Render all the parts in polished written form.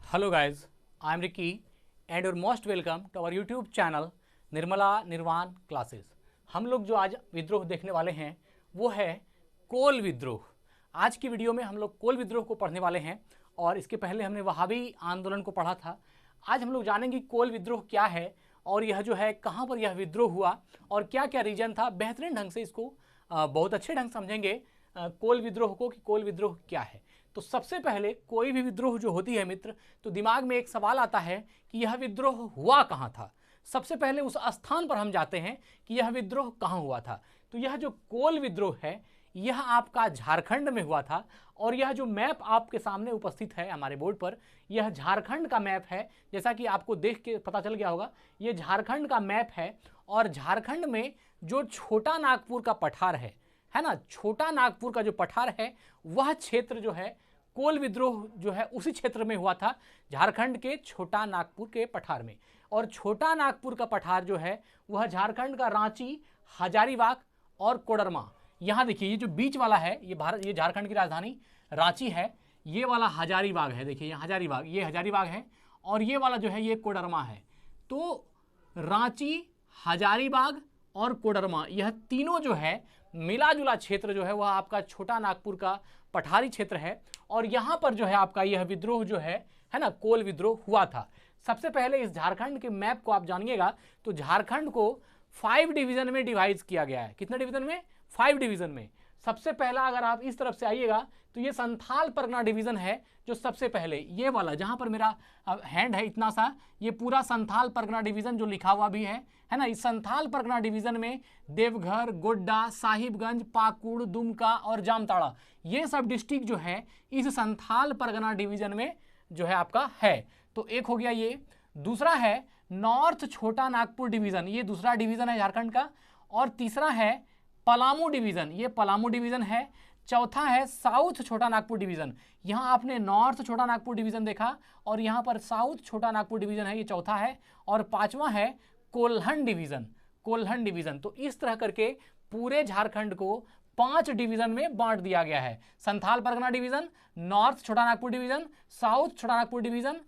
Hello guys, I am Ricky and you're most welcome to our YouTube channel Nirmala निर्वाण classes. हम लोग जो आज विद्रोह देखने वाले हैं वो है कोल विद्रोह। आज की वीडियो में हम लोग कोल विद्रोह को पढ़ने वाले हैं और इसके पहले हमने वहाबी आंदोलन को पढ़ा था। आज हम लोग जानेंगे कोल विद्रोह क्या है और यह जो है कहाँ पर यह विद्रोह हुआ और क्या क्या रीजन था। बेहतरीन ढंग से इसको बहुत अच्छे ढंग से समझेंगे कोल विद्रोह को कि कोल विद्रोह क्या है। तो सबसे पहले कोई भी विद्रोह जो होती है मित्र, तो दिमाग में एक सवाल आता है कि यह विद्रोह हुआ कहाँ था। सबसे पहले उस स्थान पर हम जाते हैं कि यह विद्रोह कहाँ हुआ था। तो यह जो कोल विद्रोह है यह आपका झारखंड में हुआ था और यह जो मैप आपके सामने उपस्थित है हमारे बोर्ड पर, यह झारखंड का मैप है। जैसा कि आपको देख के पता चल गया होगा, यह झारखंड का मैप है और झारखंड में जो छोटा नागपुर का पठार है ना, छोटा नागपुर का जो पठार है वह क्षेत्र जो है कोल विद्रोह जो है उसी क्षेत्र में हुआ था, झारखंड के छोटा नागपुर के पठार में। और छोटा नागपुर का पठार जो है वह झारखंड का रांची, हजारीबाग और कोडरमा। यहाँ देखिए ये जो बीच वाला है ये झारखंड की राजधानी रांची है, ये वाला हजारीबाग है। देखिए यहाँ हजारीबाग, ये हजारीबाग है और ये वाला जो है ये कोडरमा है। तो रांची, हजारीबाग और कोडरमा यह तीनों जो है मिला जुला क्षेत्र जो है वह आपका छोटा नागपुर का पठारी क्षेत्र है। और यहाँ पर जो है आपका यह विद्रोह जो है ना कोल विद्रोह हुआ था। सबसे पहले इस झारखंड के मैप को आप जानिएगा तो झारखंड को 5 डिवीजन में डिवाइड किया गया है। कितने डिवीजन में? 5 डिवीजन में। सबसे पहला अगर आप इस तरफ से आइएगा तो ये संथाल परगना डिवीजन है जो सबसे पहले ये वाला जहाँ पर मेरा हैंड है इतना सा, ये पूरा संथाल परगना डिवीजन जो लिखा हुआ भी है ना। इस संथाल परगना डिवीजन में देवघर, गोड्डा, साहिबगंज, पाकुड़, दुमका और जामताड़ा ये सब डिस्ट्रिक्ट जो है इस संथाल परगना डिवीजन में जो है आपका है। तो एक हो गया ये। दूसरा है नॉर्थ छोटा नागपुर डिवीजन, ये दूसरा डिवीजन है झारखंड का। और तीसरा है पलामू डिवीजन, ये पलामू डिवीजन है। चौथा है साउथ छोटा नागपुर डिवीजन, यहाँ आपने नॉर्थ छोटा नागपुर डिवीजन देखा और यहाँ पर साउथ छोटा नागपुर डिवीजन है, ये चौथा है। और पांचवा है कोल्हन डिवीजन, कोल्हन डिवीजन। तो इस तरह करके पूरे झारखंड को 5 डिवीजन में बांट दिया गया है। संथाल परगना डिवीजन, नॉर्थ छोटा नागपुर डिवीजन, साउथ छोटा नागपुर डिवीजन,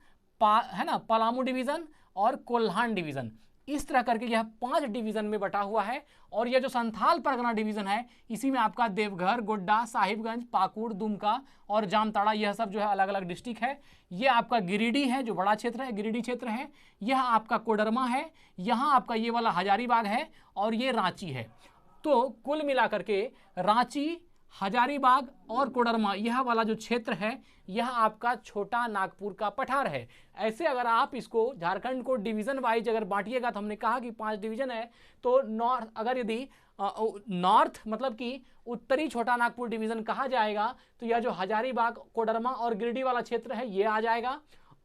है ना, पलामू डिवीजन और कोल्हान डिवीजन। इस तरह करके यह 5 डिवीजन में बटा हुआ है। और यह जो संथाल परगना डिवीजन है इसी में आपका देवघर, गोड्डा, साहिबगंज, पाकुड़, दुमका और जामताड़ा यह सब जो है अलग अलग डिस्ट्रिक्ट है। यह आपका गिरिडीह है जो बड़ा क्षेत्र है, गिरिडीह क्षेत्र है। यह आपका कोडरमा है, यहाँ आपका ये वाला हजारीबाग है और ये रांची है। तो कुल मिलाकर के रांची, हजारीबाग और कोडरमा यह वाला जो क्षेत्र है यह आपका छोटा नागपुर का पठार है। ऐसे अगर आप इसको झारखंड को डिवीजन वाइज अगर बांटिएगा तो हमने कहा कि 5 डिवीजन है, तो नॉर्थ अगर यदि नॉर्थ मतलब कि उत्तरी छोटा नागपुर डिवीजन कहा जाएगा तो यह जो हजारीबाग, कोडरमा और गिरिडीह वाला क्षेत्र है ये आ जाएगा।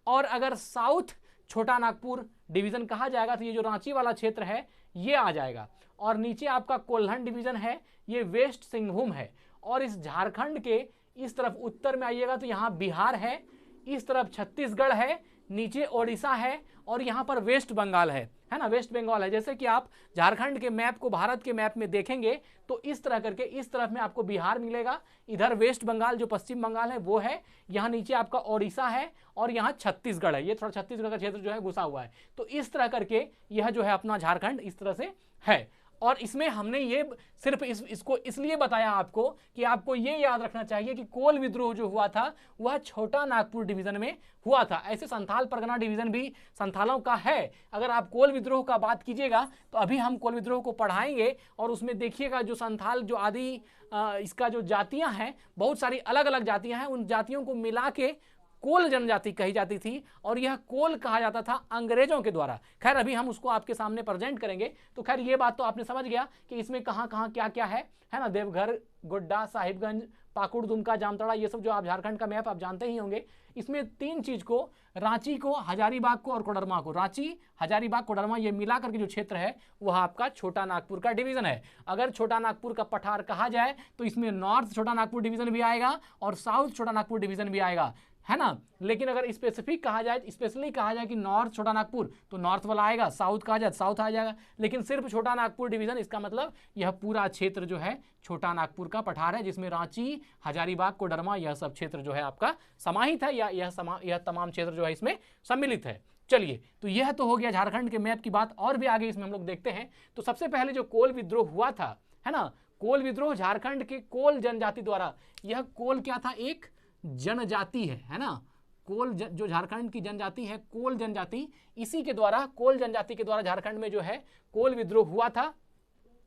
और अगर साउथ छोटा नागपुर डिवीजन कहा जाएगा तो ये जो रांची वाला क्षेत्र है ये आ जाएगा। और नीचे आपका कोल्हन डिवीजन है, ये वेस्ट सिंहभूम है। और इस झारखंड के इस तरफ उत्तर में आइएगा तो यहाँ बिहार है, इस तरफ छत्तीसगढ़ है, नीचे ओडिशा है और यहाँ पर वेस्ट बंगाल है ना, वेस्ट बंगाल है। जैसे कि आप झारखंड के मैप को भारत के मैप में देखेंगे तो इस तरह करके इस तरफ में आपको बिहार मिलेगा, इधर वेस्ट बंगाल जो पश्चिम बंगाल है वो है, यहाँ नीचे आपका ओडिशा है और यहाँ छत्तीसगढ़ है। ये थोड़ा छत्तीसगढ़ का क्षेत्र जो है घुसा हुआ है। तो इस तरह करके यह जो है अपना झारखंड इस तरह से है। और इसमें हमने ये सिर्फ इसको इसलिए बताया आपको कि आपको ये याद रखना चाहिए कि कोल विद्रोह जो हुआ था वह छोटा नागपुर डिवीजन में हुआ था। ऐसे संथाल परगना डिवीजन भी संथालों का है। अगर आप कोल विद्रोह का बात कीजिएगा तो अभी हम कोल विद्रोह को पढ़ाएंगे और उसमें देखिएगा जो संथाल जो आदि इसका जो जातियां हैं, बहुत सारी अलग अलग जातियां हैं, उन जातियों को मिला के कोल जनजाति कही जाती थी और यह कोल कहा जाता था अंग्रेजों के द्वारा। खैर अभी हम उसको आपके सामने प्रेजेंट करेंगे। तो खैर ये बात तो आपने समझ गया कि इसमें कहाँ कहाँ क्या क्या है ना, देवघर, गोड्डा, साहिबगंज, पाकुड़, दुमका, जामताड़ा ये सब जो आप झारखंड का मैप आप जानते ही होंगे। इसमें 3 चीज को, रांची को, हजारीबाग को और कोडरमा को, रांची, हजारीबाग, कोडरमा ये मिला करके जो क्षेत्र है वह आपका छोटा नागपुर का डिवीजन है। अगर छोटा नागपुर का पठार कहा जाए तो इसमें नॉर्थ छोटा नागपुर डिवीजन भी आएगा और साउथ छोटा नागपुर डिवीजन भी आएगा। है ना। लेकिन अगर स्पेसिफिक कहा जाए, स्पेशली कहा जाए कि नॉर्थ छोटा नागपुर, तो नॉर्थ वाला आएगा, साउथ कहा जाए साउथ आ जाएगा। लेकिन सिर्फ छोटा नागपुर डिवीजन, इसका मतलब यह पूरा क्षेत्र जो है छोटा नागपुर का पठार है, जिसमें रांची, हजारीबाग, कोडरमा यह सब क्षेत्र जो है आपका समाहित है, या यह तमाम क्षेत्र जो है इसमें सम्मिलित है। चलिए, तो यह तो हो गया झारखंड के मैप की बात। और भी आगे इसमें हम लोग देखते हैं। तो सबसे पहले जो कोल विद्रोह हुआ था, है ना, कोल विद्रोह झारखंड के कोल जनजाति द्वारा। यह कोल क्या था, एक जनजाति है ना। कोल जो झारखंड की जनजाति है, कोल जनजाति, इसी के द्वारा, कोल जनजाति के द्वारा झारखंड में जो है कोल विद्रोह हुआ था,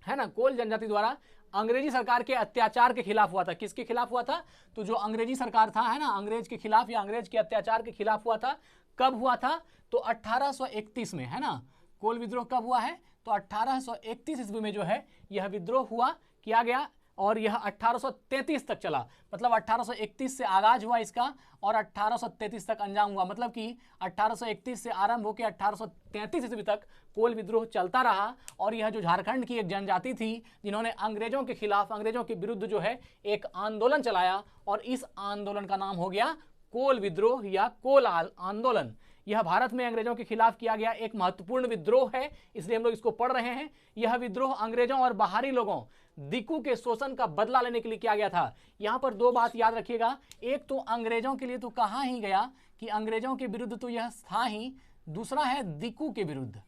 है ना। कोल जनजाति द्वारा अंग्रेजी सरकार के अत्याचार के खिलाफ हुआ था। किसके खिलाफ हुआ था, तो जो अंग्रेजी सरकार था, है ना, अंग्रेज के खिलाफ या अंग्रेज के अत्याचार के खिलाफ हुआ था। कब हुआ था, तो 1831 में, है ना। कोल विद्रोह कब हुआ है, तो 1831 ईस्वी में जो है यह विद्रोह हुआ, किया गया, और यह 1833 तक चला। मतलब 1831 से आगाज हुआ इसका और 1833 तक अंजाम हुआ। मतलब कि 1831 से आरंभ होकर 1833 ईस्वी तक कोल विद्रोह चलता रहा। और यह जो झारखंड की एक जनजाति थी, जिन्होंने अंग्रेजों के खिलाफ, अंग्रेजों के विरुद्ध जो है एक आंदोलन चलाया, और इस आंदोलन का नाम हो गया कोल विद्रोह या कोल आंदोलन। यह भारत में अंग्रेजों के खिलाफ किया गया एक महत्वपूर्ण विद्रोह है, इसलिए हम लोग इसको पढ़ रहे हैं। यह विद्रोह अंग्रेजों और बाहरी लोगों, दिकू के शोषण का बदला लेने के लिए किया गया था। यहां पर दो बात याद रखिएगा, एक तो अंग्रेजों के लिए तो कहा ही गया कि अंग्रेजों के विरुद्ध तो यह था ही, दूसरा है दिकू के विरुद्ध।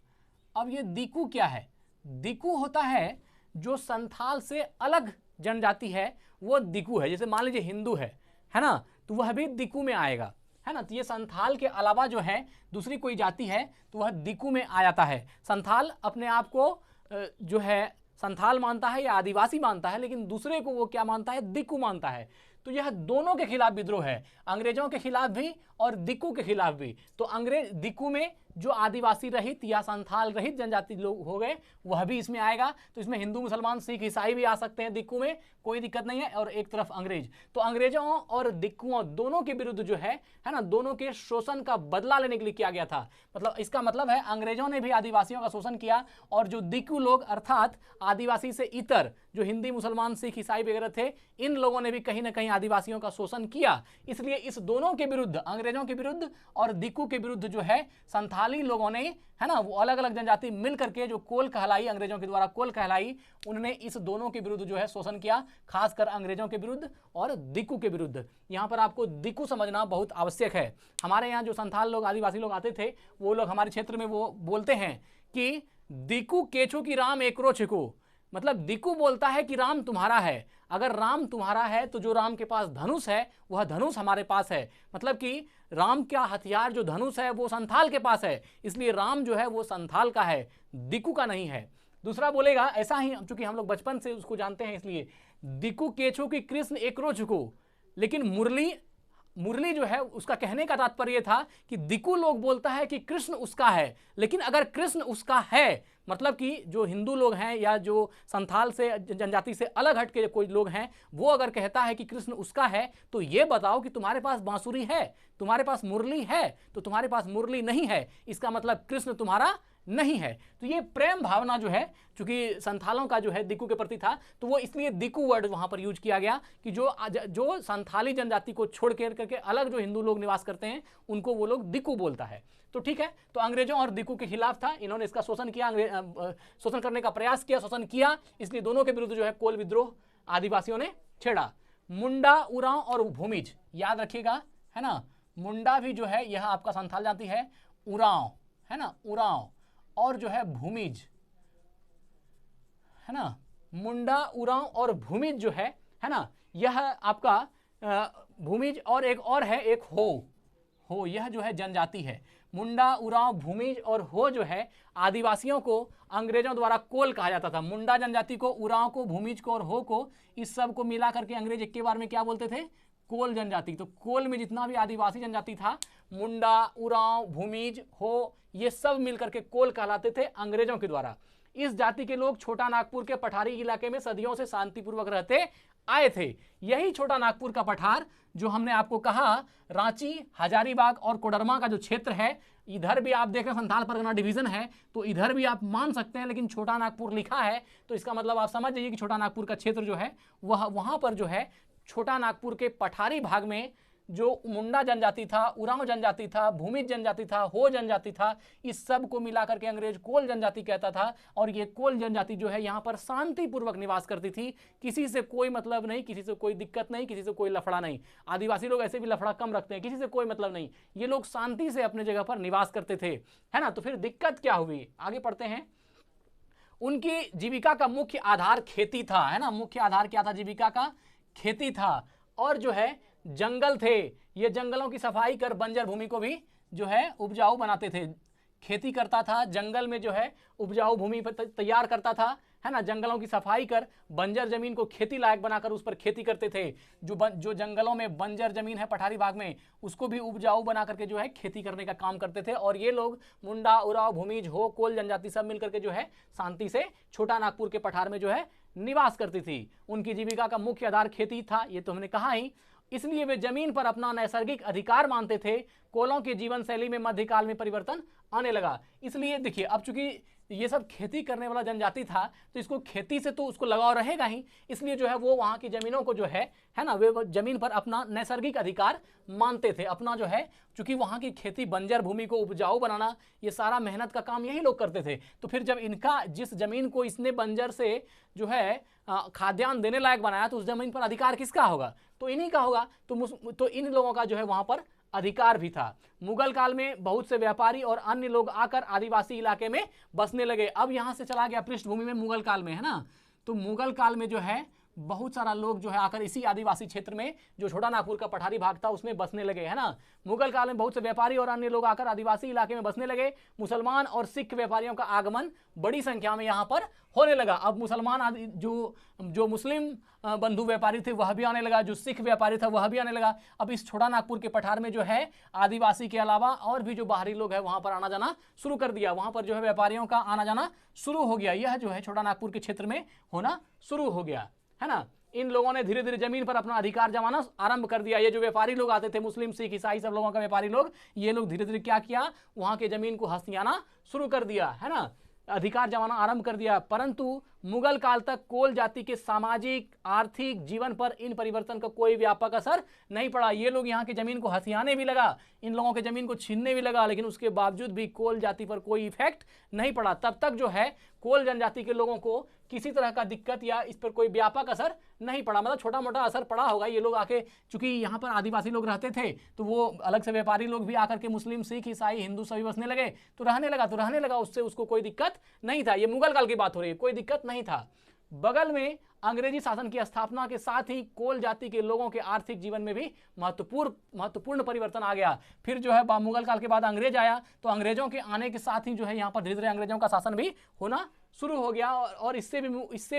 अब ये दिकू क्या है, दिकू होता है जो संथाल से अलग जनजाति है, वो दिकू है। जैसे मान लीजिए हिंदू है ना, तो वह भी दिकू में आएगा, है ना। तो ये संथाल के अलावा जो है दूसरी कोई जाति है तो वह दिकू में आ जाता है। संथाल अपने आप को जो है संथाल मानता है या आदिवासी मानता है, लेकिन दूसरे को वो क्या मानता है, दिकू मानता है। तो यह दोनों के खिलाफ विद्रोह है, अंग्रेजों के खिलाफ भी और दिकू के खिलाफ भी। तो अंग्रेज दिकू में जो आदिवासी रहित या संथाल रहित जनजाति लोग हो गए, वह भी इसमें आएगा। तो इसमें हिंदू, मुसलमान, सिख, ईसाई भी आ सकते हैं दिकू में, कोई दिक्कत नहीं है। और एक तरफ अंग्रेज, तो अंग्रेजों और दिकुओं दोनों के विरुद्ध जो है ना, दोनों के शोषण का बदला लेने के लिए किया गया था। मतलब इसका मतलब है अंग्रेजों ने भी आदिवासियों का शोषण किया, और जो दिकू लोग अर्थात आदिवासी से इतर जो हिंदी, मुसलमान, सिख, ईसाई वगैरह थे, इन लोगों ने भी कहीं ना कहीं आदिवासियों का शोषण किया। इसलिए इस दोनों के विरुद्ध, अंग्रेजों के विरुद्ध और दिकू के विरुद्ध जो है संथाली लोगों ने, है ना, वो अलग अलग जनजाति मिल करके जो कोल कहलाई, अंग्रेजों के द्वारा कोल कहलाई, उन्होंने इस दोनों के विरुद्ध जो है शोषण किया, खासकर अंग्रेजों के विरुद्ध और दिकू के विरुद्ध। यहाँ पर आपको दिकू समझना बहुत आवश्यक है। हमारे यहाँ जो संथाल लोग, आदिवासी लोग आते थे, वो लोग हमारे क्षेत्र में वो बोलते हैं कि दिकू केचू की राम एकरो छिकू। मतलब दिकू बोलता है कि राम तुम्हारा है। अगर राम तुम्हारा है तो जो राम के पास धनुष है, वह धनुष हमारे पास है। मतलब कि राम का हथियार जो धनुष है वो संथाल के पास है, इसलिए राम जो है वो संथाल का है, दिकू का नहीं है। दूसरा बोलेगा ऐसा ही, चूंकि हम लोग बचपन से उसको जानते हैं, इसलिए दिकू केचू की कृष्ण एकरो झुकू। लेकिन मुरली जो है उसका कहने का तात्पर्य था कि दिकू लोग बोलता है कि कृष्ण उसका है, लेकिन अगर कृष्ण उसका है, मतलब कि जो हिंदू लोग हैं या जो संथाल से जनजाति से अलग हट के कोई लोग हैं, वो अगर कहता है कि कृष्ण उसका है, तो ये बताओ कि तुम्हारे पास बांसुरी है, तुम्हारे पास मुरली है, तो तुम्हारे पास मुरली नहीं है, इसका मतलब कृष्ण तुम्हारा नहीं है। तो ये प्रेम भावना जो है, चूंकि संथालों का जो है दिकू के प्रति था, तो वो इसलिए दिकू वर्ड वहां पर यूज किया गया कि जो संथाली जनजाति को छोड़ करके अलग जो हिंदू लोग निवास करते हैं, उनको वो लोग दिकू बोलता है। तो ठीक है, तो अंग्रेजों और दिकू के खिलाफ था, इन्होंने इसका शोषण किया, शोषण करने का प्रयास किया, शोषण किया, इसलिए दोनों के विरुद्ध जो है कोल विद्रोह आदिवासियों ने छेड़ा। मुंडा, उरांव और भूमिज याद रखिएगा, है ना। मुंडा भी जो है यह आपका संथाल जाति है, उरांव, है ना, उरांव, और जो है भूमिज, है ना। मुंडा, उरांव और भूमिज जो है ना, यह आपका भूमिज, और एक और है, एक हो, यह जो है जनजाति है। मुंडा, उरांव, भूमिज और हो जो है आदिवासियों को अंग्रेजों द्वारा कोल कहा जाता था। मुंडा जनजाति को, उरांव को, भूमिज को और हो को, इस सब को मिला करके अंग्रेज एक के बार में क्या बोलते थे, कोल जनजाति। तो कोल में जितना भी आदिवासी जनजाति था, मुंडा, उरांव, भूमिज, हो, ये सब मिलकर के कोल कहलाते थे अंग्रेजों के द्वारा। इस जाति के लोग छोटा नागपुर के पठारी इलाके में सदियों से शांतिपूर्वक रहते आए थे। यही छोटा नागपुर का पठार जो हमने आपको कहा, रांची, हजारीबाग और कोडरमा का जो क्षेत्र है, इधर भी आप देखें संथाल परगना डिवीजन है, तो इधर भी आप मान सकते हैं, लेकिन छोटा नागपुर लिखा है, तो इसका मतलब आप समझ जाइए कि छोटा नागपुर का क्षेत्र जो है वह वहां पर जो है छोटा नागपुर के पठारी भाग में जो मुंडा जनजाति था, उरांव जनजाति था, भूमिज जनजाति था, हो जनजाति था, इस सब को मिलाकर के अंग्रेज कोल जनजाति कहता था। और ये कोल जनजाति जो है यहाँ पर शांतिपूर्वक निवास करती थी, किसी से कोई मतलब नहीं, किसी से कोई दिक्कत नहीं, किसी से कोई लफड़ा नहीं। आदिवासी लोग ऐसे भी लफड़ा कम रखते हैं, किसी से कोई मतलब नहीं, ये लोग शांति से अपने जगह पर निवास करते थे, है ना। तो फिर दिक्कत क्या हुई, आगे पढ़ते हैं। उनकी जीविका का मुख्य आधार खेती था, है ना। मुख्य आधार क्या था जीविका का? खेती था। और जो है जंगल थे, ये जंगलों की सफाई कर बंजर भूमि को भी जो है उपजाऊ बनाते थे। खेती करता था, जंगल में जो है उपजाऊ भूमि तैयार करता था, है ना। जंगलों की सफाई कर बंजर जमीन को खेती लायक बनाकर उस पर खेती करते थे। जो जंगलों में बंजर जमीन है पठारी भाग में, उसको भी उपजाऊ बना करके जो है खेती करने का काम करते थे। और ये लोग मुंडा, उराव, भूमिज, हो, कोल जनजाति सब मिलकर के जो है शांति से छोटा नागपुर के पठार में जो है निवास करती थी। उनकी जीविका का मुख्य आधार खेती था, ये तो हमने कहा ही। इसलिए वे जमीन पर अपना नैसर्गिक अधिकार मानते थे। कोलों के जीवन शैली में मध्यकाल में परिवर्तन आने लगा। इसलिए देखिए, अब चूंकि ये सब खेती करने वाला जनजाति था, तो इसको खेती से तो उसको लगाव रहेगा ही, इसलिए जो है वो वहाँ की जमीनों को जो है ना, वे जमीन पर अपना नैसर्गिक अधिकार मानते थे। अपना जो है, चूंकि वहाँ की खेती बंजर भूमि को उपजाऊ बनाना, ये सारा मेहनत का काम यही लोग करते थे। तो फिर जब इनका जिस जमीन को इसने बंजर से जो है खाद्यान्न देने लायक बनाया, तो उस जमीन पर अधिकार किसका होगा? तो इन्हीं का होगा। तो इन लोगों का जो है वहाँ पर अधिकार भी था। मुगल काल में बहुत से व्यापारी और अन्य लोग आकर आदिवासी इलाके में बसने लगे। अब यहाँ से चला गया पृष्ठभूमि में मुगल काल में, है ना। तो मुगल काल में जो है बहुत सारा लोग जो है आकर इसी आदिवासी क्षेत्र में, जो छोटा नागपुर का पठारी भाग था, उसमें बसने लगे, है ना। मुगल काल में बहुत से व्यापारी और अन्य लोग आकर आदिवासी इलाके में बसने लगे। मुसलमान और सिख व्यापारियों का आगमन बड़ी संख्या में यहाँ पर होने लगा। अब मुसलमान जो मुस्लिम बंधु व्यापारी थे वह भी आने लगा, जो सिख व्यापारी था वह भी आने लगा। अब इस छोटा नागपुर के पठार में जो है आदिवासी के अलावा और भी जो बाहरी लोग हैं वहाँ पर आना जाना शुरू कर दिया। वहाँ पर जो है व्यापारियों का आना जाना शुरू हो गया। यह जो है छोटा नागपुर के क्षेत्र में होना शुरू हो गया, है ना। इन लोगों ने धीरे धीरे जमीन पर अपना अधिकार जमाना आरंभ कर दिया। ये जो व्यापारी लोग आते थे, मुस्लिम, सिख, ईसाई सब लोगों का व्यापारी लोग, ये लोग धीरे धीरे क्या किया, वहां के जमीन को हथियाना शुरू कर दिया, है ना, अधिकार जमाना आरंभ कर दिया। परंतु मुगल काल तक कोल जाति के सामाजिक आर्थिक जीवन पर इन परिवर्तन का कोई व्यापक असर नहीं पड़ा। ये लोग यहाँ की जमीन को हथियाने भी लगा, इन लोगों के जमीन को छीनने भी लगा, लेकिन उसके बावजूद भी कोल जाति पर कोई इफेक्ट नहीं पड़ा। तब तक जो है कोल जनजाति के लोगों को किसी तरह का दिक्कत या इस पर कोई व्यापक असर नहीं पड़ा। मतलब छोटा मोटा असर पड़ा होगा। ये लोग आके, चूंकि यहाँ पर आदिवासी लोग रहते थे, तो वो अलग से व्यापारी लोग भी आकर के मुस्लिम, सिख, ईसाई, हिंदू सभी बसने लगे, तो रहने लगा, उससे उसको कोई दिक्कत नहीं था। ये मुगल काल की बात हो रही है, कोई दिक्कत नहीं था। बगल में अंग्रेजी शासन की स्थापना के साथ ही कोल जाति के लोगों के आर्थिक जीवन में भी महत्वपूर्ण परिवर्तन आ गया। फिर जो है मुगल काल के बाद अंग्रेज आया, तो अंग्रेजों के आने के साथ ही जो है यहाँ पर धीरे धीरे अंग्रेजों का शासन भी होना शुरू हो गया। और इससे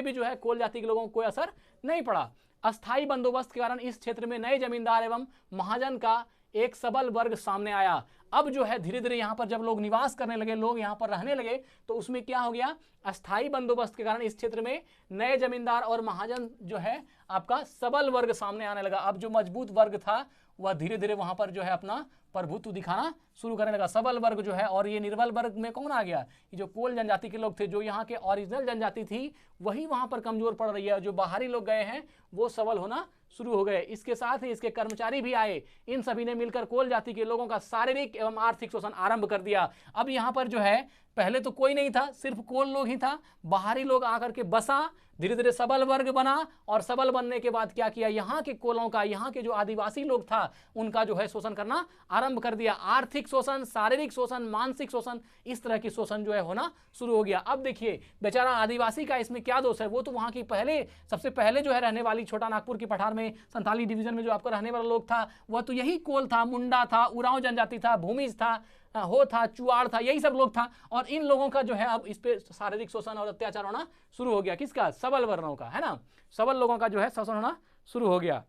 भी जो है कोल जाति के लोगों को कोई असर नहीं पड़ा। अस्थायी बंदोबस्त के कारण इस क्षेत्र में नए जमींदार एवं महाजन का एक सबल वर्ग सामने आया। अब जो है धीरे धीरे यहाँ पर जब लोग निवास करने लगे, लोग यहाँ पर रहने लगे, तो उसमें क्या हो गया, अस्थाई बंदोबस्त के कारण इस क्षेत्र में नए जमींदार और महाजन जो है आपका सबल वर्ग सामने आने लगा। अब जो मजबूत वर्ग था वह धीरे धीरे वहां पर जो है अपना प्रभुत्व दिखाना शुरू करने लगा। सबल वर्ग जो है, और ये निर्बल वर्ग में कौन आ गया, ये जो कोल जनजाति के लोग थे, जो यहाँ के ओरिजिनल जनजाति थी, वही वहां पर कमजोर पड़ रही है। जो बाहरी लोग गए हैं वो सबल होना शुरू हो गए। इसके साथ ही इसके कर्मचारी भी आए। इन सभी ने मिलकर कोल जाति के लोगों का शारीरिक एवं आर्थिक शोषण आरंभ कर दिया। अब यहाँ पर जो है पहले तो कोई नहीं था, सिर्फ कोल लोग ही था, बाहरी लोग आकर के बसा, धीरे धीरे सबल वर्ग बना, और सबल बनने के बाद क्या किया, यहाँ के कोलों का, यहाँ के जो आदिवासी लोग था उनका जो है शोषण करना आरंभ कर दिया। आर्थिक शोषण, शारीरिक शोषण, मानसिक शोषण, इस तरह की शोषण जो है होना शुरू हो गया। अब देखिए बेचारा आदिवासी का इसमें क्या दोष है, वो तो वहाँ की सबसे पहले जो है रहने वाली छोटा नागपुर की पठार में संथाली डिवीजन में जो आपका रहने वाला लोग था, वह तो यही कोल था, मुंडा था, उरांव जनजाति था, भूमिज था, हो था, चुआड़ था, यही सब लोग था। और इन लोगों का जो है अब इस पे शारीरिक शोषण और अत्याचार होना शुरू हो गया। किसका, सबल वर्णों का, है ना, सबल लोगों का जो है शोषण होना शुरू हो गया।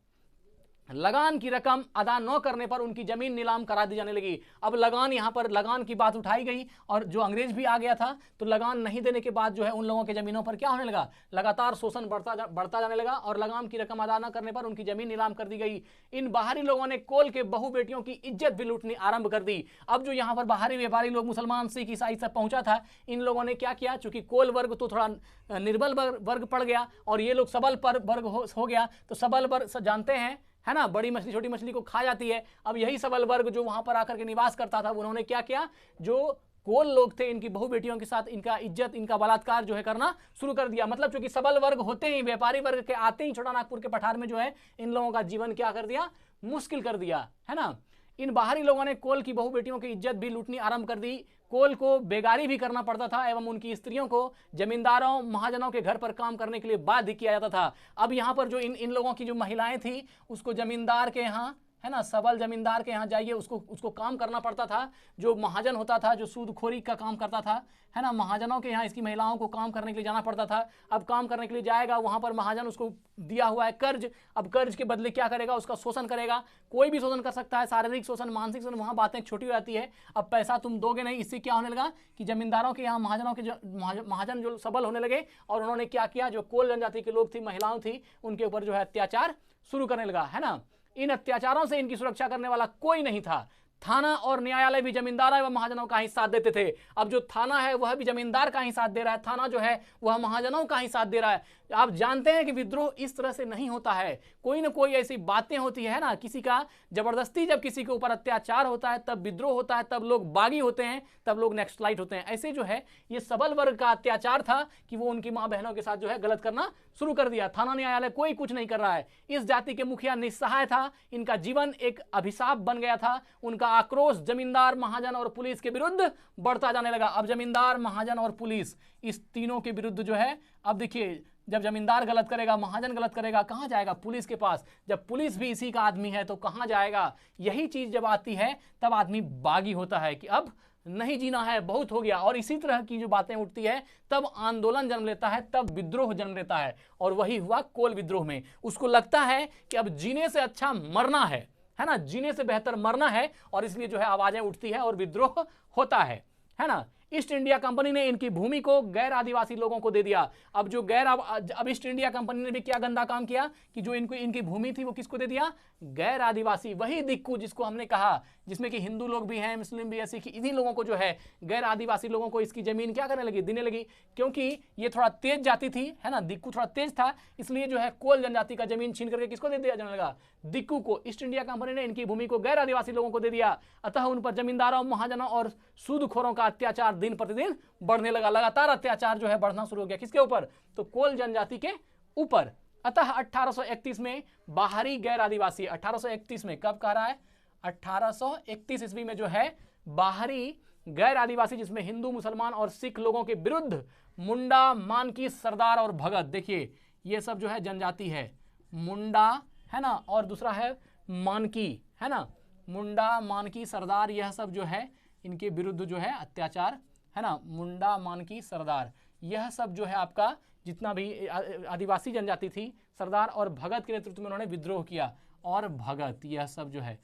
लगान की रकम अदा न करने पर उनकी जमीन नीलाम करा दी जाने लगी। अब लगान, यहाँ पर लगान की बात उठाई गई, और जो अंग्रेज भी आ गया था, तो लगान नहीं देने के बाद जो है उन लोगों के जमीनों पर क्या होने लगा, लगातार शोषण बढ़ता जाने लगा, और लगान की रकम अदा न करने पर उनकी जमीन नीलाम कर दी गई। इन बाहरी लोगों ने कोल के बहु बेटियों की इज्जत भी लूटनी आरंभ कर दी। अब जो यहाँ पर बाहरी व्यापारी लोग, मुसलमान, सिख, ईसाई सब पहुंचा था, इन लोगों ने क्या किया, चूंकि कोल वर्ग तो थोड़ा निर्बल वर्ग पड़ गया और ये लोग सबल वर्ग हो गया, तो सबल वर्ग जानते हैं है ना, बड़ी मछली छोटी मछली को खा जाती है। अब यही सबल वर्ग जो वहां पर आकर के निवास करता था, उन्होंने क्या किया, जो कोल लोग थे इनकी बहु बेटियों के साथ इनका इज्जत, इनका बलात्कार जो है करना शुरू कर दिया। मतलब चूंकि सबल वर्ग होते ही, व्यापारी वर्ग के आते ही छोटानागपुर के पठार में जो है इन लोगों का जीवन क्या कर दिया, मुश्किल कर दिया, है ना। इन बाहरी लोगों ने कोल की बहु बेटियों की इज्जत भी लूटनी आरंभ कर दी। कोल को बेगारी भी करना पड़ता था एवं उनकी स्त्रियों को जमींदारों महाजनों के घर पर काम करने के लिए बाध्य किया जाता था। अब यहाँ पर जो इन लोगों की जो महिलाएं थी, उसको जमींदार के यहाँ, है ना, सबल जमींदार के यहाँ जाइए, उसको काम करना पड़ता था। जो महाजन होता था, जो सूदखोरी का काम करता था, है ना, महाजनों के यहाँ इसकी महिलाओं को काम करने के लिए जाना पड़ता था। अब काम करने के लिए जाएगा, वहाँ पर महाजन उसको दिया हुआ है कर्ज, अब कर्ज के बदले क्या करेगा, उसका शोषण करेगा। कोई भी शोषण कर सकता है, शारीरिक शोषण, मानसिक शोषण, वहाँ बातें छोटी हो जाती है। अब पैसा तुम दोगे नहीं, इससे क्या होने लगा कि जमींदारों के यहाँ महाजन जो सबल होने लगे, और उन्होंने क्या किया, जो कोल जनजाति के लोग थी, महिलाओं थी, उनके ऊपर जो है अत्याचार शुरू करने लगा, है ना। इन अत्याचारों से इनकी सुरक्षा करने वाला कोई नहीं था। थाना और न्यायालय भी जमींदार एवं महाजनों का ही साथ देते थे। अब जो थाना है वह भी जमींदार का ही साथ दे रहा है, थाना जो है वह महाजनों का ही साथ दे रहा है। आप जानते हैं कि विद्रोह इस तरह से नहीं होता है, कोई ना कोई ऐसी बातें होती है ना, किसी का जबरदस्ती, जब किसी के ऊपर अत्याचार होता है तब विद्रोह होता है, तब लोग बागी होते हैं, तब लोग नेक्स्टलाइट होते हैं। ऐसे जो है ये सबल वर्ग का अत्याचार था कि वो उनकी माँ बहनों के साथ जो है गलत करना शुरू कर दिया। थाना न्यायालय कोई कुछ नहीं कर रहा है। इस जाति के मुखिया निस्सहाय था, इनका जीवन एक अभिशाप बन गया था। उनका आक्रोश जमींदार, महाजन और पुलिस के विरुद्ध बढ़ता जाने लगा। अब जमींदार, महाजन और पुलिस, इस तीनों के विरुद्ध जो है, अब देखिए, जब जमींदार गलत करेगा, महाजन गलत करेगा, कहां जाएगा, पुलिस के पास। जब पुलिस भी इसी का आदमी है तो कहां जाएगा। यही चीज जब आती है तब आदमी बागी होता है कि अब नहीं जीना है, बहुत हो गया। और इसी तरह की जो बातें उठती है तब आंदोलन जन्म लेता है, तब विद्रोह जन्म लेता है। और वही हुआ कोल विद्रोह में। उसको लगता है कि अब जीने से अच्छा मरना है ना, जीने से बेहतर मरना है, और इसलिए जो है आवाजें उठती है और विद्रोह होता है ना। ईस्ट इंडिया कंपनी ने इनकी भूमि को गैर आदिवासी लोगों को दे दिया। अब जो अब ईस्ट इंडिया कंपनी ने भी क्या गंदा काम किया कि जो इनकी भूमि थी वो किसको दे दिया, गैर आदिवासी, वही दिक्कू जिसको हमने कहा, जिसमें कि हिंदू लोग भी हैं, मुस्लिम भी है, सिख, इन्हीं लोगों को जो है गैर आदिवासी लोगों को इसकी जमीन क्या करने लगी, देने लगी। क्योंकि ये थोड़ा तेज जाति थी, है ना, दिक्कू थोड़ा तेज था, इसलिए जो है कोल जनजाति का जमीन छीन करके किसको दे दिया जाने लगा, दिक्कू को। ईस्ट इंडिया कंपनी ने इनकी भूमि को गैर आदिवासी लोगों को दे दिया। अतः उन पर जमींदारों, महाजनों और सूदखोरों का अत्याचार दिन प्रतिदिन बढ़ने लगा। लगातार अत्याचार जो है बढ़ना शुरू हो गया। किसके ऊपर, तो कोल जनजाति के ऊपर। अतः 1831 में बाहरी गैर आदिवासी, 1831 में, कब कह रहा है, 1831 ईस्वी में जो है बाहरी गैर आदिवासी, जिसमें हिंदू, मुसलमान और सिख लोगों के विरुद्ध मुंडा, मानकी, सरदार और भगत, देखिए ये सब जो है जनजाति है। मुंडा, है ना, और दूसरा है मानकी, है ना, मुंडा, मानकी, सरदार, यह सब जो है इनके विरुद्ध जो है अत्याचार, है ना, मुंडा, मानकी, सरदार, यह सब जो है आपका जितना भी आदिवासी जनजाति थी, सरदार और भगत के नेतृत्व में उन्होंने विद्रोह किया। और भगत, यह सब जो है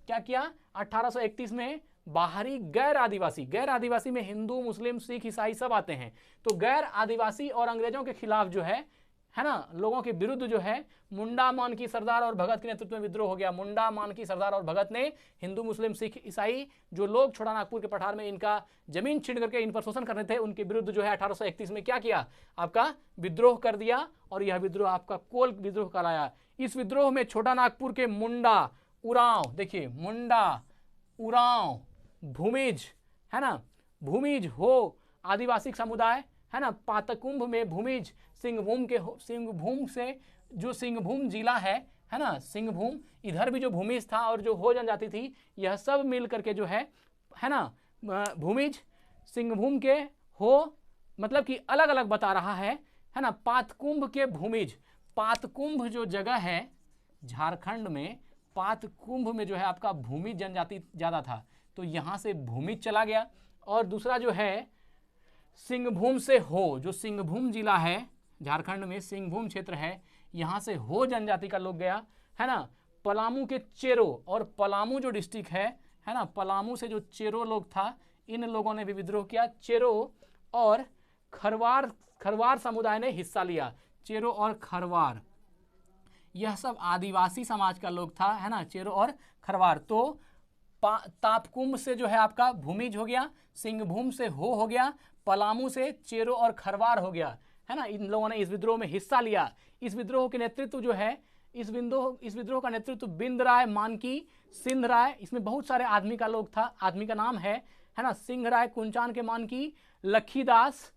क्या किया, 1831 में बाहरी गैर आदिवासी में हिंदू, मुस्लिम, सिख, ईसाई सब आते हैं। तो गैर आदिवासी और अंग्रेजों के खिलाफ जो है ना, लोगों के विरुद्ध जो है मुंडा, मानकी, सरदार और भगत के नेतृत्व में विद्रोह हो गया। मुंडा, मानकी, सरदार और भगत ने हिंदू, मुस्लिम, सिख, ईसाई जो लोग छोटानागपुर के पठार में इनका जमीन छीन करके इन पर शोषण करने थे, उनके विरुद्ध जो है 1831 में क्या किया, आपका विद्रोह कर दिया। और यह विद्रोह आपका कोल विद्रोह कहलाया। इस विद्रोह में छोटानागपुर के मुंडा, उरांव, देखिए मुंडा, उरांव, भूमिज, है ना, भूमिज हो आदिवासी समुदाय, है ना, पातकुंभ में भूमिज, सिंहभूम से जो सिंहभूम जिला है ना, सिंहभूम, इधर भी जो भूमिज था और जो हो जनजाति थी, यह सब मिल करके जो है ना, भूमिज, सिंहभूम के हो, मतलब कि अलग अलग बता रहा है ना। पातकुंभ के भूमिज, पातकुंभ जो जगह है झारखंड में, पातकुंभ में जो है आपका भूमिज जनजाति ज्यादा था, तो यहां से भूमिज चला गया। और दूसरा जो है सिंहभूम से हो, जो सिंहभूम जिला है झारखंड में, सिंहभूम क्षेत्र है, यहां से हो जनजाति का लोग गया, है ना। पलामू के चेरो, और पलामू जो डिस्ट्रिक्ट है ना, पलामू से जो चेरो लोग था, इन लोगों ने भी विद्रोह किया। चेरो और खरवार समुदाय ने हिस्सा लिया। चेरो और खरवार, यह सब आदिवासी समाज का लोग था, है ना, चेरो और खरवार। तो तापकुंभ से जो है आपका भूमिज हो गया, सिंहभूम से हो गया, पलामू से चेरो और खरवार हो गया, है ना। इन लोगों ने इस विद्रोह में हिस्सा लिया। इस विद्रोह के नेतृत्व जो है इस विद्रोह का नेतृत्व बिंद राय मानकी, सिंध राय, इसमें बहुत सारे आदमी का लोग था, आदमी का नाम है ना, सिंह राय, कुंचान के मानकी, लखीदास,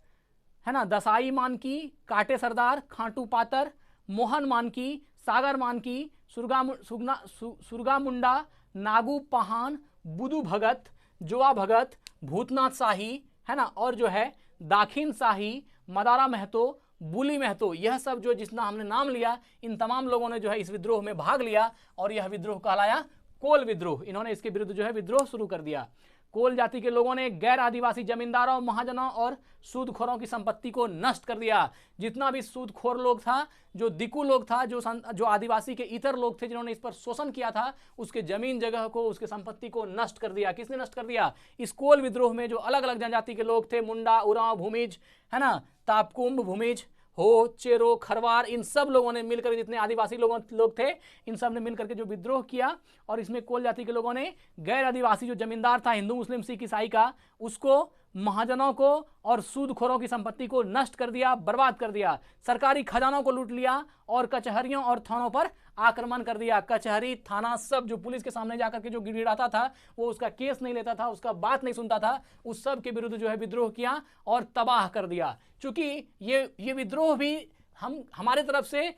है ना, दसाई मानकी, काटे सरदार, खांटू पातर, मोहन मानकी, सागर मानकी, सुरगा मुंडा, नागू पहान, बुदू भगत, जोआ भगत, भूतनाथ शाही, है ना, और जो है दाखिन शाही, मदारा महतो, बुली महतो, यह सब जो जितना हमने नाम लिया, इन तमाम लोगों ने जो है इस विद्रोह में भाग लिया और यह विद्रोह कहलाया कोल विद्रोह। इन्होंने इसके विरुद्ध जो है विद्रोह शुरू कर दिया। कोल जाति के लोगों ने गैर आदिवासी जमींदारों, महाजनों और सूदखोरों की संपत्ति को नष्ट कर दिया। जितना भी सूदखोर लोग था, जो दिकू लोग था, जो आदिवासी के इतर लोग थे जिन्होंने इस पर शोषण किया था, उसके जमीन जगह को, उसके संपत्ति को नष्ट कर दिया। किसने नष्ट कर दिया? इस कोल विद्रोह में जो अलग अलग जनजाति के लोग थे, मुंडा, उरांव, भूमिज, है ना, तापकुंभ, भूमिज, हो, चेरो, खरवार, इन सब लोगों ने मिलकर, जितने आदिवासी लोग थे, इन सब ने मिलकर के जो विद्रोह किया और इसमें कोल जाति के लोगों ने गैर आदिवासी जो जमींदार था, हिंदू, मुस्लिम, सिख, ईसाई का, उसको, महाजनों को और सूदखोरों की संपत्ति को नष्ट कर दिया, बर्बाद कर दिया। सरकारी खजानों को लूट लिया और कचहरियों और थानों पर आक्रमण कर दिया। कचहरी, थाना, सब जो पुलिस के सामने जाकर के जो गिड़गिड़ाता था, वो उसका केस नहीं लेता था, उसका बात नहीं सुनता था, उस सब के विरुद्ध जो है विद्रोह किया और तबाह कर दिया। चूंकि ये विद्रोह भी हमारे तरफ से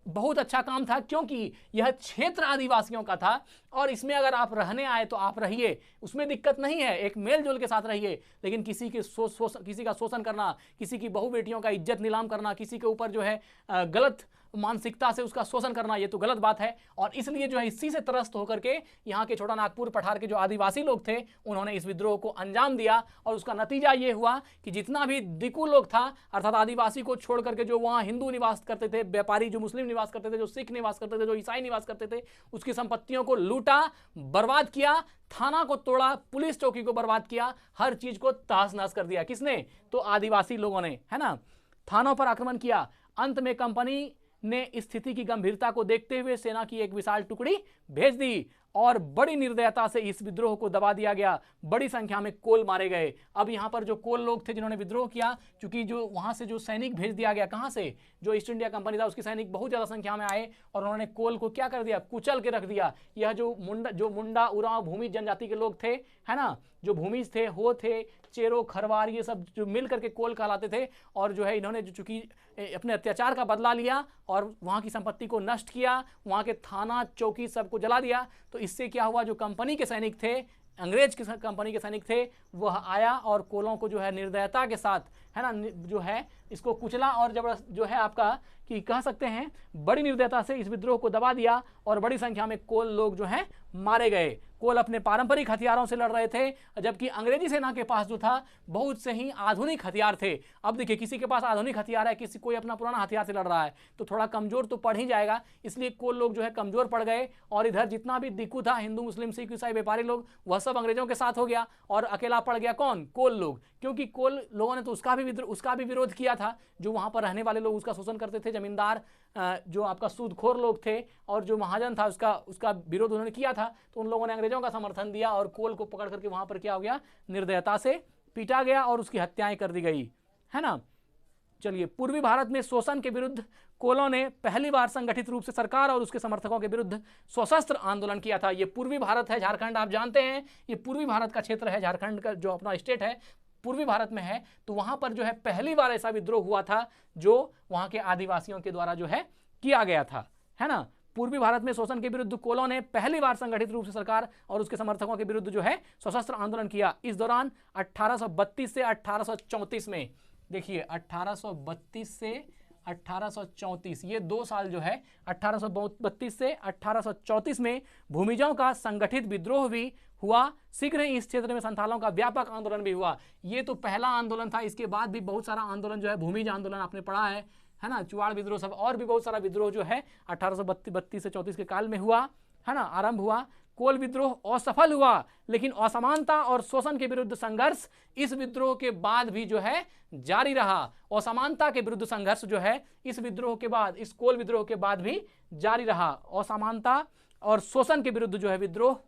बहुत अच्छा काम था, क्योंकि यह क्षेत्र आदिवासियों का था और इसमें अगर आप रहने आए तो आप रहिए, उसमें दिक्कत नहीं है, एक मेल जोल के साथ रहिए। लेकिन किसी का शोषण करना, किसी की बहू बेटियों का इज्जत नीलाम करना, किसी के ऊपर जो है गलत मानसिकता से उसका शोषण करना, ये तो गलत बात है। और इसलिए जो है इसी से त्रस्त होकर के यहाँ के छोटा नागपुर पठार के जो आदिवासी लोग थे, उन्होंने इस विद्रोह को अंजाम दिया और उसका नतीजा ये हुआ कि जितना भी दिकू लोग था, अर्थात आदिवासी को छोड़ करके जो वहाँ हिंदू निवास करते थे, व्यापारी जो मुस्लिम निवास करते थे, जो सिख निवास करते थे, जो ईसाई निवास करते थे, उसकी संपत्तियों को लूटा, बर्बाद किया, थाना को तोड़ा, पुलिस चौकी को बर्बाद किया, हर चीज को तहस नहस कर दिया। किसने? तो आदिवासी लोगों ने, है ना, थानों पर आक्रमण किया। अंत में कंपनी ने स्थिति की गंभीरता को देखते हुए सेना की एक विशाल टुकड़ी भेज दी और बड़ी निर्दयता से इस विद्रोह को दबा दिया गया। बड़ी संख्या में कोल मारे गए। अब यहाँ पर जो कोल लोग थे जिन्होंने विद्रोह किया, क्योंकि जो वहां से जो सैनिक भेज दिया गया, कहां से, जो ईस्ट इंडिया कंपनी था, उसके सैनिक बहुत ज्यादा संख्या में आए और उन्होंने कोल को क्या कर दिया? कुचल के रख दिया। यह जो मुंडा, उरांव, भूमिज जनजाति के लोग थे, है ना, जो भूमिज थे, हो थे, चेरो, खरवार, ये सब जो मिल करके कोल कहलाते थे और जो है इन्होंने जो चूंकि अपने अत्याचार का बदला लिया और वहाँ की संपत्ति को नष्ट किया, वहाँ के थाना, चौकी सबको जला दिया। तो इससे क्या हुआ? जो कंपनी के सैनिक थे, अंग्रेज की कंपनी के सैनिक थे, वह आया और कोलों को जो है निर्दयता के साथ, है ना, जो है इसको कुचला और जबरदस्त जो है आपका कि कह सकते हैं बड़ी निर्दयता से इस विद्रोह को दबा दिया और बड़ी संख्या में कोल लोग जो हैं मारे गए। कोल अपने पारंपरिक हथियारों से लड़ रहे थे, जबकि अंग्रेजी सेना के पास जो था बहुत से ही आधुनिक हथियार थे। अब देखिए, किसी के पास आधुनिक हथियार है, किसी कोई अपना पुराना हथियार से लड़ रहा है, तो थोड़ा कमजोर तो पड़ ही जाएगा। इसलिए कोल लोग जो है कमजोर पड़ गए और इधर जितना भी दिक्कू था, हिंदू, मुस्लिम, सिख, ईसाई, व्यापारी लोग, वह सब अंग्रेजों के साथ हो गया और अकेला पड़ गया कौन? कोल लोग। क्योंकि कोल लोगों ने तो उसका भी विरोध किया था, जो वहां पर रहने वाले लोग उसका शोषण करते थे, जमींदार, जो आपका सूदखोर लोग थे और जो महाजन था, उसका विरोध उन्होंने किया था। तो उन लोगों ने अंग्रेजों का समर्थन दिया और कोल को पकड़ करके वहां पर क्या हो गया? निर्दयता से पीटा गया और उसकी हत्याएं कर दी गई, है ना। चलिए, पूर्वी भारत में शोषण के विरुद्ध कोलों ने पहली बार संगठित रूप से सरकार और उसके समर्थकों के विरुद्ध सशस्त्र आंदोलन किया था। ये पूर्वी भारत है, झारखंड आप जानते हैं, ये पूर्वी भारत का क्षेत्र है, झारखंड का जो अपना स्टेट है पूर्वी भारत में है। तो वहां पर जो है पहली बार ऐसा विद्रोह हुआ था जो वहां के आदिवासियों के द्वारा जो है किया गया था, है ना। पूर्वी भारत में शोषण के विरुद्ध कोलों ने पहली बार संगठित रूप से सरकार और उसके समर्थकों के विरुद्ध जो है सशस्त्र आंदोलन किया। इस दौरान 1832 से 1834 में, देखिए 1832 से 1834, ये 2 साल जो है 1832 से 1834 में भूमिजों का संगठित विद्रोह भी हुआ। शीघ्र ही इस क्षेत्र में संथालों का व्यापक आंदोलन भी हुआ। ये तो पहला आंदोलन था, इसके बाद भी बहुत सारा आंदोलन जो है, भूमिज आंदोलन आपने पढ़ा है ना, चुवाड़ विद्रोह, सब और भी बहुत सारा विद्रोह जो है 1832 से 34 के काल में हुआ, है ना, आरंभ हुआ। कोल विद्रोह असफल हुआ, लेकिन असमानता और शोषण के विरुद्ध संघर्ष इस विद्रोह के बाद भी जो है जारी रहा। असमानता के विरुद्ध संघर्ष जो है इस विद्रोह के बाद, इस कोल विद्रोह के बाद भी जारी रहा। असमानता और शोषण के विरुद्ध जो है विद्रोह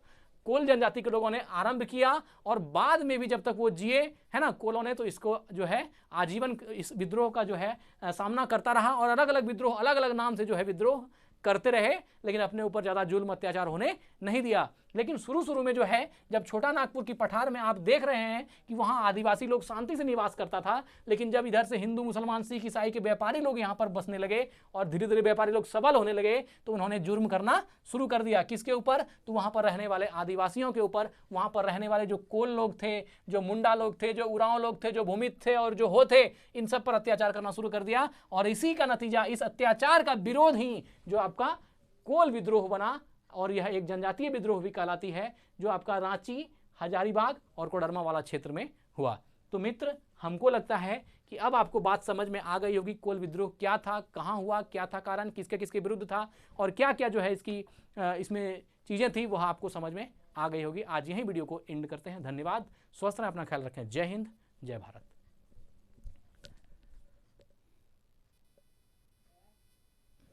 कोल जनजाति के लोगों ने आरंभ किया और बाद में भी जब तक वो जिए, है ना, कोलों ने तो इसको जो है आजीवन इस विद्रोह का जो है सामना करता रहा और अलग अलग विद्रोह अलग अलग नाम से जो है विद्रोह करते रहे, लेकिन अपने ऊपर ज़्यादा जुल्म अत्याचार होने नहीं दिया। लेकिन शुरू में जो है, जब छोटा नागपुर की पठार में आप देख रहे हैं कि वहाँ आदिवासी लोग शांति से निवास करता था, लेकिन जब इधर से हिंदू, मुसलमान, सिख, ईसाई के व्यापारी लोग यहाँ पर बसने लगे और धीरे धीरे व्यापारी लोग सबल होने लगे, तो उन्होंने जुर्म करना शुरू कर दिया। किसके ऊपर? तो वहाँ पर रहने वाले आदिवासियों के ऊपर, वहाँ पर रहने वाले जो कोल लोग थे, जो मुंडा लोग थे, जो उरांव लोग थे, जो भूमित थे और जो हो थे, इन सब पर अत्याचार करना शुरू कर दिया। और इसी का नतीजा, इस अत्याचार का विरोध ही जो आपका कोल विद्रोह बना, और यह एक जनजातीय विद्रोह भी कहलाती है, जो आपका रांची, हजारीबाग और कोडरमा वाला क्षेत्र में हुआ। तो मित्र, हमको लगता है कि अब आपको बात समझ में आ गई होगी, कोल विद्रोह क्या था, कहाँ हुआ, क्या था कारण, किसके किसके विरुद्ध था, और क्या क्या जो है इसमें चीज़ें थी, वह आपको समझ में आ गई होगी। आज यही वीडियो को एंड करते हैं। धन्यवाद, स्वस्थ रहें, अपना ख्याल रखें। जय हिंद, जय भारत।